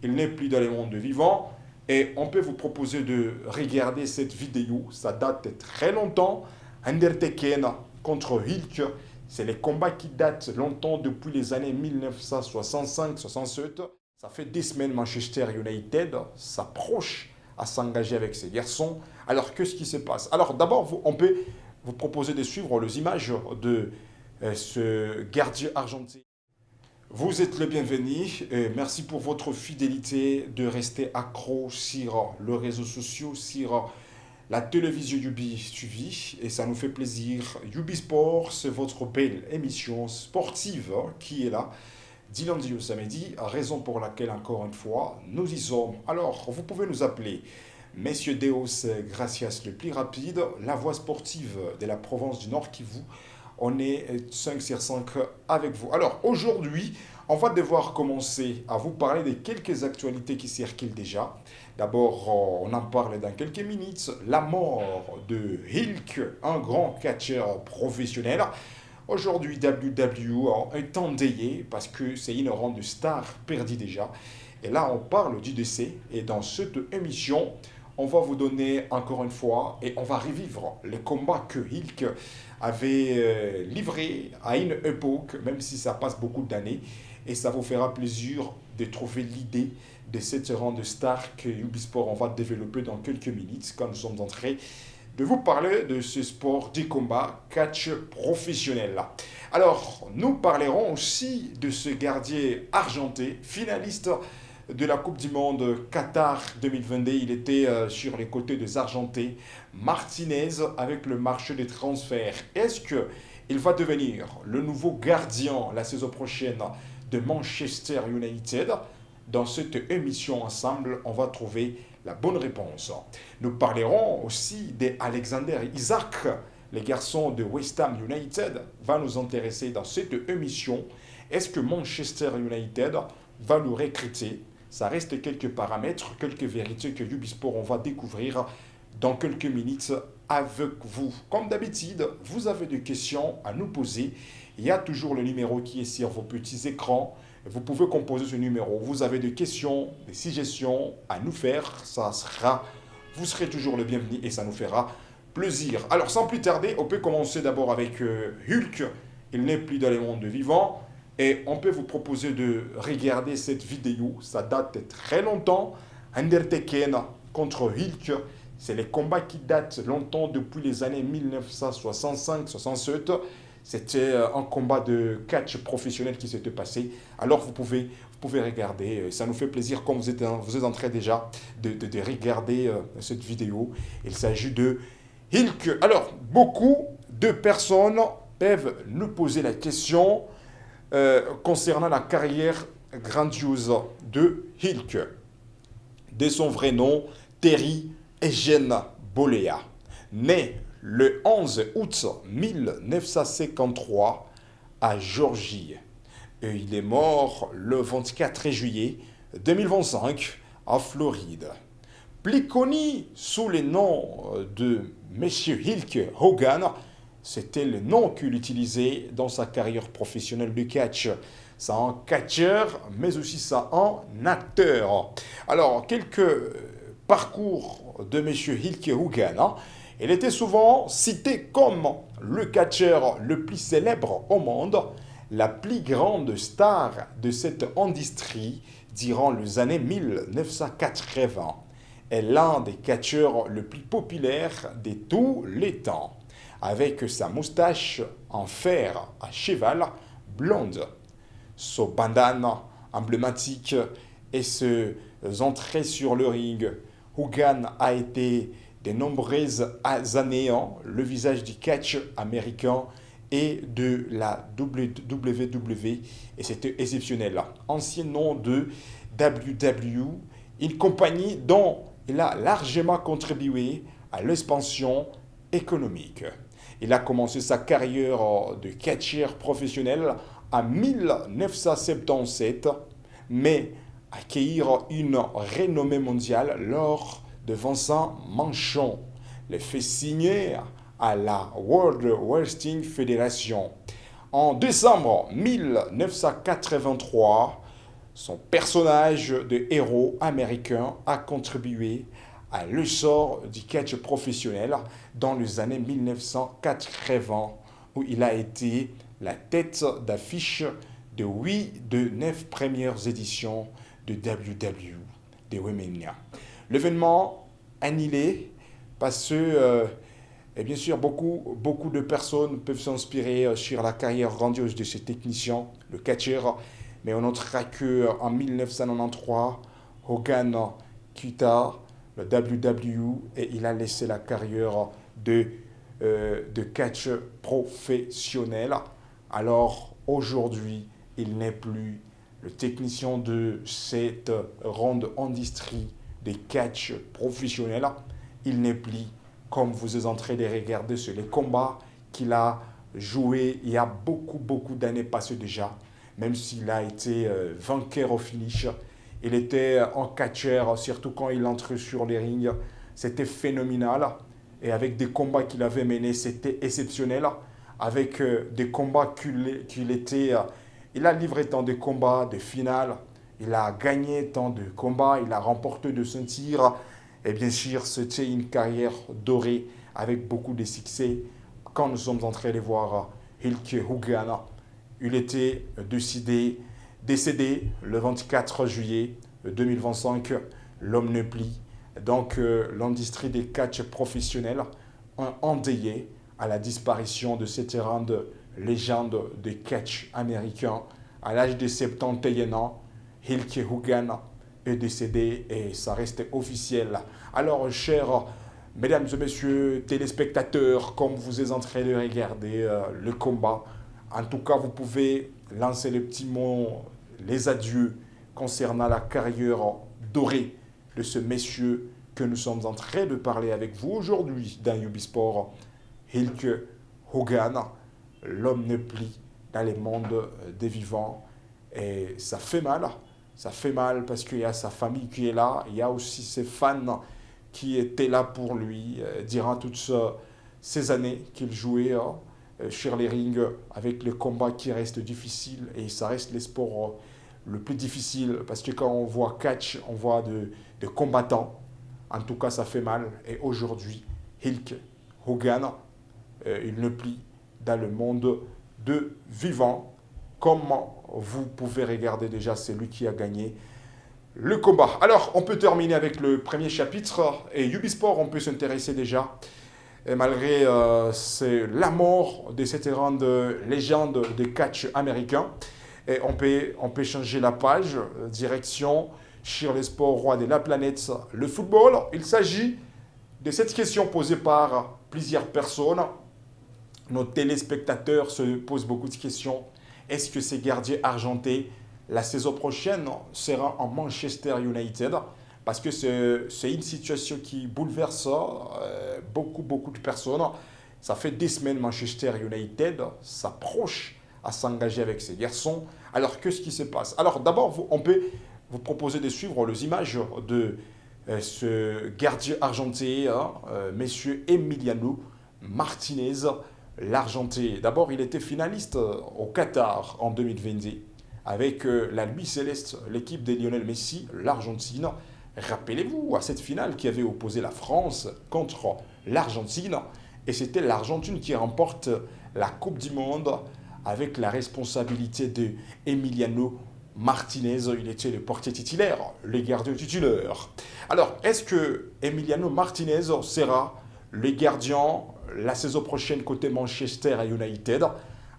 il n'est plus dans le monde vivant. Et on peut vous proposer de regarder cette vidéo. Ça date de très longtemps. Undertaker contre Hulk. C'est les combats qui datent longtemps depuis les années 1965-67. Ça fait des semaines Manchester United s'approche à s'engager avec ces garçons. Alors, qu'est-ce qui se passe? Alors, d'abord, on peut vous proposer de suivre les images de ce gardien argentin. Vous êtes le bienvenu. Merci pour votre fidélité de rester accro sur les réseaux sociaux, sur la télévision Yubi TV. Et ça nous fait plaisir. Yubi Sport, c'est votre belle émission sportive qui est là du lundi au samedi, raison pour laquelle, encore une fois, nous y sommes. Alors, vous pouvez nous appeler Messieurs Deos Gracias le plus rapide, la voix sportive de la province du Nord Kivu. On est 5 sur 5 avec vous. Alors, aujourd'hui, on va devoir commencer à vous parler de quelques actualités qui circulent déjà. D'abord, on en parle dans quelques minutes. La mort de Hulk, un grand catcheur professionnel. Aujourd'hui, WWE est endeuillé parce que c'est une ronde de stars perdue déjà. Et là, on parle du décès. Et dans cette émission, on va vous donner encore une fois et on va revivre les combats que Hulk avait livrés à une époque, même si ça passe beaucoup d'années. Et ça vous fera plaisir de trouver l'idée de cette ronde de stars que Ubisport on va développer dans quelques minutes quand nous sommes entrés de vous parler de ce sport du combat catch professionnel. Alors, nous parlerons aussi de ce gardien argentin, finaliste de la Coupe du Monde Qatar 2022. Il était sur les côtés des Argentins. Martinez avec le marché des transferts. Est-ce qu'il va devenir le nouveau gardien la saison prochaine de Manchester United? Dans cette émission ensemble, on va trouver la bonne réponse. Nous parlerons aussi d'Alexander Isaac, les garçons de West Ham United, va nous intéresser dans cette émission. Est-ce que Manchester United va nous recruter? Ça reste quelques paramètres, quelques vérités que Ubisport on va découvrir dans quelques minutes avec vous. Comme d'habitude, vous avez des questions à nous poser. Il y a toujours le numéro qui est sur vos petits écrans. Vous pouvez composer ce numéro. Vous avez des questions, des suggestions à nous faire. Vous serez toujours le bienvenu et ça nous fera plaisir. Alors, sans plus tarder, on peut commencer d'abord avec Hulk. Il n'est plus dans le monde vivant. Et on peut vous proposer de regarder cette vidéo. Ça date de très longtemps. Undertaker contre Hulk. C'est les combats qui datent longtemps depuis les années 1965-67. C'était un combat de catch professionnel qui s'était passé. Alors vous pouvez regarder. Ça nous fait plaisir comme vous êtes en train déjà de regarder cette vidéo. Il s'agit de Hulk. Alors, beaucoup de personnes peuvent nous poser la question concernant la carrière grandiose de Hulk. De son vrai nom, Terry Eugene Bollea. Né le 11 août 1953 à Géorgie. Et il est mort le 24 juillet 2025 à Floride. Plus connu sous le nom de Monsieur Hulk Hogan, c'était le nom qu'il utilisait dans sa carrière professionnelle de catch. C'est un catcheur, mais aussi c'est un acteur. Alors, quelques parcours de Monsieur Hulk Hogan. Il était souvent cité comme le catcheur le plus célèbre au monde, la plus grande star de cette industrie durant les années 1980 est l'un des catcheurs le plus populaires de tous les temps, avec sa moustache en fer à cheval blonde, son bandana emblématique et ses entrées sur le ring. Hogan a été de nombreuses années le visage du catch américain et de la WWE et c'était exceptionnel. Ancien nom de WWE, une compagnie dont il a largement contribué à l'expansion économique. Il a commencé sa carrière de catcheur professionnel en 1977, mais acquérir une renommée mondiale lors de Vincent Manchon, le fait signer à la World Wrestling Federation. En décembre 1983, son personnage de héros américain a contribué à l'essor du catch professionnel dans les années 1980, où il a été la tête d'affiche de 8 de 9 premières éditions de WWE, de WrestleMania. L'événement annulé parce que, et bien sûr, beaucoup de personnes peuvent s'inspirer sur la carrière grandiose de ce technicien, le catcheur, mais on notera qu'en 1993, Hogan quitta le WWE et il a laissé la carrière de catch professionnel. Alors aujourd'hui, il n'est plus le technicien de cette grande industrie des catch professionnels. Il n'est plus, comme vous êtes en train de regarder sur les combats qu'il a joué il y a beaucoup d'années passées déjà, même s'il a été vainqueur au finish. Il était un catcheur, surtout quand il entrait sur les rings. C'était phénoménal. Et avec des combats qu'il avait menés, c'était exceptionnel. Avec des combats qu'il était... il a livré tant de combats, de finales. Il a gagné tant de combats. Il a remporté de ceintures. Et bien sûr, c'était une carrière dorée avec beaucoup de succès. Quand nous sommes en train de voir Hulk Hogan, il était décédé le 24 juillet 2025. L'homme ne plie. Donc, l'industrie des catch professionnels a endeuillé à la disparition de cette grande légende de catch américain. À l'âge de 71 ans, Hulk Hogan est décédé et ça reste officiel. Alors, chers mesdames et messieurs téléspectateurs, comme vous êtes en train de regarder le combat, en tout cas, vous pouvez lancer le petit mot, les adieux concernant la carrière dorée de ce monsieur que nous sommes en train de parler avec vous aujourd'hui dans Ubisport, Hulk Hogan. L'homme ne plie dans les mondes des vivants et ça fait mal parce qu'il y a sa famille qui est là, il y a aussi ses fans qui étaient là pour lui durant toutes ces années qu'il jouait sur les rings avec le combat qui reste difficile et ça reste le sport le plus difficile parce que quand on voit catch, on voit de combattants. En tout cas, ça fait mal. Et aujourd'hui, Hulk Hogan, il ne plie dans le monde de vivant. Comme vous pouvez regarder déjà, c'est lui qui a gagné le combat. Alors, on peut terminer avec le premier chapitre. Et Ubisport, on peut s'intéresser déjà. Et malgré c'est la mort de cette grande légende de catch américain. Et on peut changer la page, direction sur les sports rois de la planète, le football. Il s'agit de cette question posée par plusieurs personnes. Nos téléspectateurs se posent beaucoup de questions. Est-ce que ces gardiens argentés, la saison prochaine, sera en Manchester United? Parce que c'est une situation qui bouleverse beaucoup de personnes. Ça fait des semaines Manchester United s'approche à s'engager avec ces garçons. Alors, qu'est-ce qui se passe? Alors, d'abord, on peut vous proposer de suivre les images de ce gardien argenté, monsieur Emiliano Martinez, l'Argenté. D'abord, il était finaliste au Qatar en 2022 avec la Nuit Céleste, l'équipe de Lionel Messi, l'Argentine. Rappelez-vous à cette finale qui avait opposé la France contre l'Argentine. Et c'était l'Argentine qui remporte la Coupe du Monde avec la responsabilité de Emiliano Martinez. Il était le portier titulaire, le gardien titulaire. Alors, est-ce que Emiliano Martinez sera le gardien la saison prochaine côté Manchester United?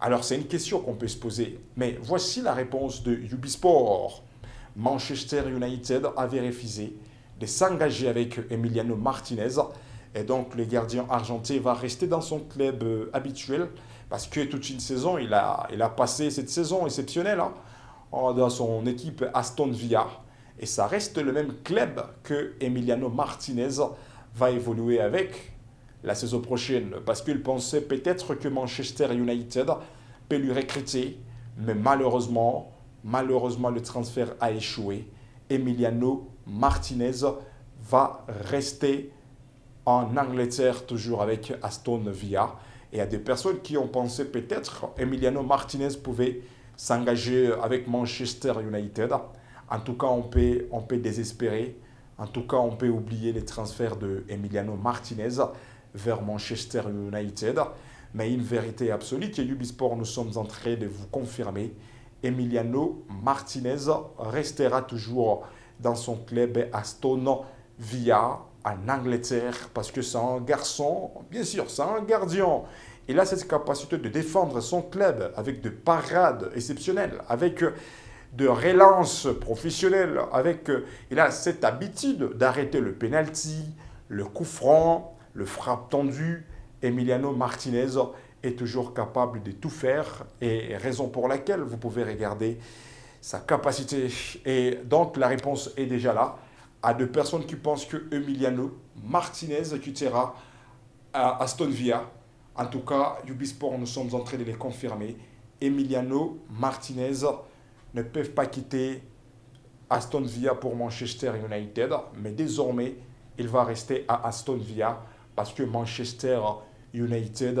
Alors, c'est une question qu'on peut se poser. Mais voici la réponse de Ubisport. Manchester United avait refusé de s'engager avec Emiliano Martinez. Et donc, le gardien argentin va rester dans son club habituel parce que toute une saison, il a passé cette saison exceptionnelle dans son équipe Aston Villa. Et ça reste le même club que Emiliano Martinez va évoluer avec la saison prochaine. Parce qu'il pensait peut-être que Manchester United peut lui recruter. Mais malheureusement, le transfert a échoué. Emiliano Martinez va rester en Angleterre, toujours avec Aston Villa. Et il y a des personnes qui ont pensé peut-être Emiliano Martinez pouvait s'engager avec Manchester United. En tout cas, on peut désespérer. En tout cas, on peut oublier les transferts de Emiliano Martinez vers Manchester United. Mais une vérité absolue que Ubisport, nous sommes en train de vous confirmer. Emiliano Martinez restera toujours dans son club Aston Villa en Angleterre parce que c'est un garçon, bien sûr, c'est un gardien. Il a cette capacité de défendre son club avec de parades exceptionnelles, avec de relances professionnelles, il a cette habitude d'arrêter le penalty, le coup franc, le frappe tendu. Emiliano Martinez est toujours capable de tout faire et raison pour laquelle vous pouvez regarder sa capacité. Et donc la réponse est déjà là. À deux personnes qui pensent que Emiliano Martinez quittera à Aston Villa. En tout cas, Ubisport, nous sommes en train de les confirmer. Emiliano Martinez ne peuvent pas quitter Aston Villa pour Manchester United, mais désormais, il va rester à Aston Villa parce que Manchester United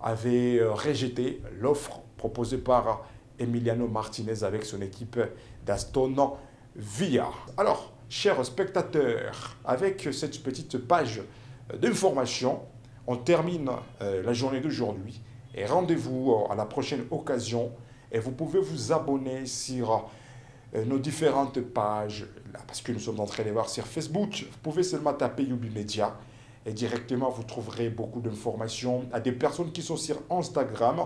avait rejeté l'offre proposée par Emiliano Martinez avec son équipe d'Aston Villa. Alors, chers spectateurs, avec cette petite page d'information, on termine la journée d'aujourd'hui et rendez-vous à la prochaine occasion. Et vous pouvez vous abonner sur nos différentes pages, là, parce que nous sommes en train de voir sur Facebook. Vous pouvez seulement taper Yubi Media et directement vous trouverez beaucoup d'informations. À des personnes qui sont sur Instagram,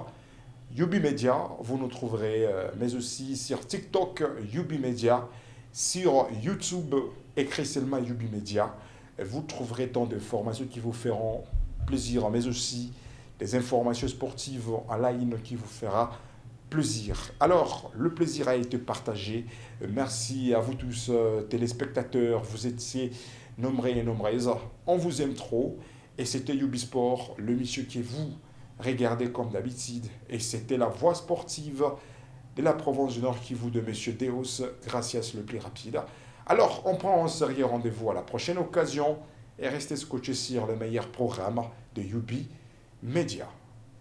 Yubi Media, vous nous trouverez, mais aussi sur TikTok, Yubi Media, sur YouTube, écrit seulement Yubi Media. Vous trouverez tant d'informations qui vous feront plaisir, mais aussi des informations sportives en ligne qui vous fera plaisir. Alors, le plaisir a été partagé. Merci à vous tous, téléspectateurs. Vous étiez nombreux et nombreuses. On vous aime trop. Et c'était Ubisport, le monsieur qui vous regardez comme d'habitude. Et c'était la voix sportive de la Provence du Nord qui vous de monsieur Deus, gracias le plus rapide. Alors, on prend un sérieux rendez-vous à la prochaine occasion et restez scotchés sur le meilleur programme de Yubi Media.